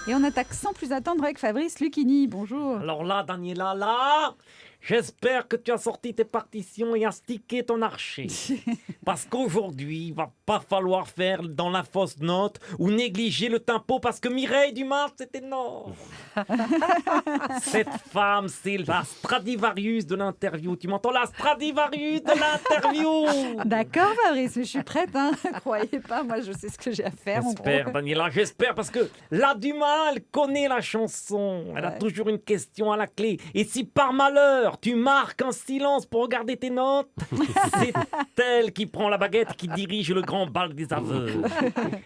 Et on attaque sans plus attendre avec Fabrice Lucchini. Bonjour. Alors là, Daniela, là, j'espère que tu as sorti tes partitions et astiqué ton archer. Parce qu'aujourd'hui, il va pas falloir faire dans la fausse note ou négliger le tempo parce que Mireille Dumas, c'est énorme. Cette femme, c'est la Stradivarius de l'interview. Tu m'entends, la Stradivarius de l'interview. D'accord, Fabrice, je suis prête. Croyez pas, moi je sais ce que j'ai à faire. J'espère, Daniela, j'espère, parce que la Dumas, elle connaît la chanson. Elle a toujours une question à la clé. Et si par malheur, tu marques un silence pour regarder tes notes, c'est elle qui prend la baguette et qui dirige le grand bal des aveux.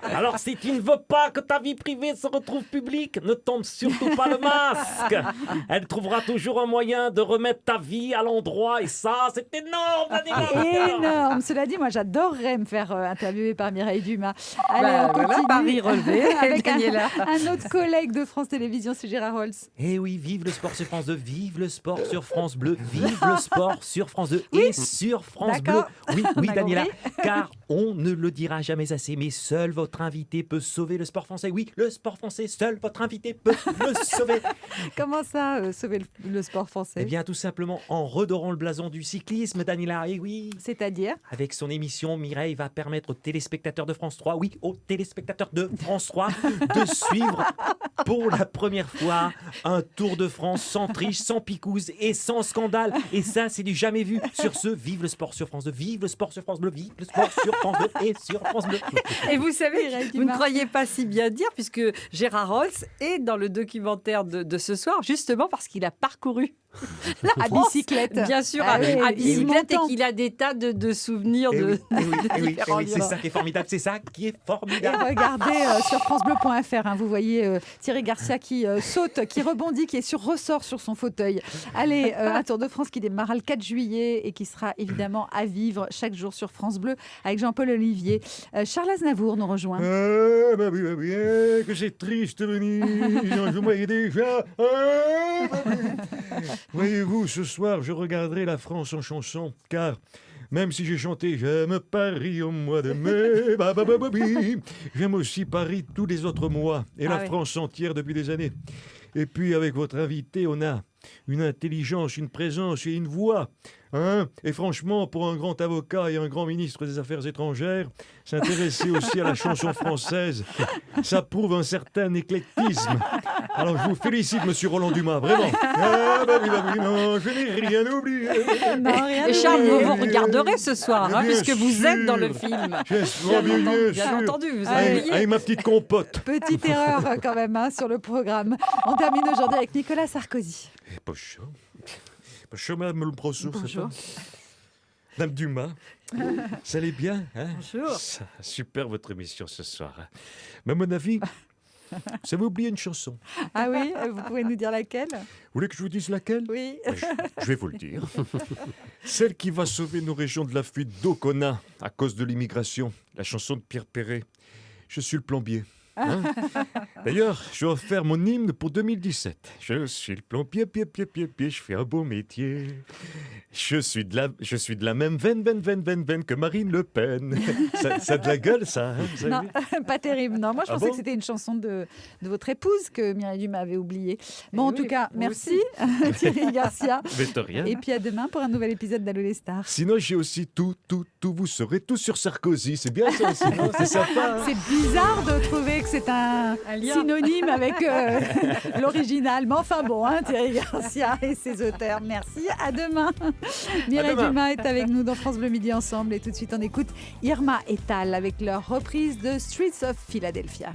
Alors si tu ne veux pas que ta vie privée se retrouve publique, ne tombe surtout pas le masque. Elle trouvera toujours un moyen de remettre ta vie à l'endroit. Et ça, c'est énorme, Daniela. Énorme. Cela dit, moi j'adorerais me faire interviewer par Mireille Dumas. Allez, on continue. Pari relevé avec un autre collègue de France Télévisions, c'est Gérard Holtz. Eh oui, vive le sport sur France 2, vive le sport sur France Bleu, vive le sport sur France 2 et sur France Bleu. Oui, Daniela, car on ne le dira jamais assez, mais seul votre invité peut sauver le sport français. Oui, le sport français, seul votre invité peut le sauver. Comment ça, sauver le sport français? Eh bien, tout simplement en redorant le blason du cyclisme, Daniela. Eh oui. C'est-à-dire? Avec son émission, Mireille va permettre aux téléspectateurs de France 3, oui, aux téléspectateurs de France 3, de suivre pour la première fois un Tour de France sans triche, sans picouse et sans scandale. Et ça, c'est du jamais vu. Sur ce, vive le sport sur France 2, vive le sport sur France Bleu, vive le sport sur France 2 et sur France Bleu. Et vous savez, vous ne croyez pas si bien dire, puisque Gérard Holtz est dans le documentaire de ce soir, justement parce qu'il a parcouru à bicyclette. Bien sûr, à bicyclette, et qu'il a des tas de souvenirs c'est ça qui est formidable, c'est ça qui est formidable. Et regardez sur francebleu.fr, vous voyez Thierry Garcia qui saute, qui rebondit, qui est sur ressort sur son fauteuil. Allez, un Tour de France qui démarrera le 4 juillet et qui sera évidemment à vivre chaque jour sur France Bleu avec Jean-Paul Olivier. Charles Aznavour nous rejoint. Que c'est triste venir, je voyais déjà. Voyez-vous, ce soir, je regarderai la France en chanson, car même si j'ai chanté « J'aime Paris au mois de mai », j'aime aussi Paris tous les autres mois, et la France entière depuis des années. Et puis, avec votre invité, on a une intelligence, une présence et une voix. Et franchement, pour un grand avocat et un grand ministre des Affaires étrangères, s'intéresser aussi à la chanson française, ça prouve un certain éclectisme. Alors je vous félicite, monsieur Roland Dumas, vraiment. Non, je n'ai rien oublié. Et Charles, vous regarderez ce soir, puisque vous êtes dans le film. Bien entendu, vous avez oublié. Avec ma petite compote. Petite erreur quand même sur le programme. On termine aujourd'hui avec Nicolas Sarkozy. Bonjour, madame le professeur. Bonjour. Madame Dumas, ça allait bien, Bonjour. Super votre émission ce soir. Mais à mon avis, vous avez oublié une chanson. Ah oui, vous pouvez nous dire laquelle? Vous voulez que je vous dise laquelle? Oui. Je vais vous le dire. Celle qui va sauver nos régions de la fuite d'eau qu'on a à cause de l'immigration. La chanson de Pierre Perret. Je suis le plombier. D'ailleurs, je vais faire mon hymne pour 2017. Je suis le plombier, je fais un beau métier. Je suis de la même veine que Marine Le Pen. Ça a de la gueule, ça. Non, pas terrible. Non, moi, je pensais que c'était une chanson de votre épouse que Mireille Dumas avait oubliée. Bon, en tout cas, merci Thierry Garcia. De rien. Et puis à demain pour un nouvel épisode d'Allô les stars. Sinon, j'ai aussi tout. Vous serez tous sur Sarkozy. C'est bien ça aussi, non? C'est sympa. C'est bizarre de trouver que c'est un synonyme avec l'original. Mais enfin bon, Thierry Garcia et ses auteurs. Merci, à demain. Mireille Dumas est avec nous dans France Bleu Midi Ensemble. Et tout de suite, on écoute Irma et Tal avec leur reprise de Streets of Philadelphia.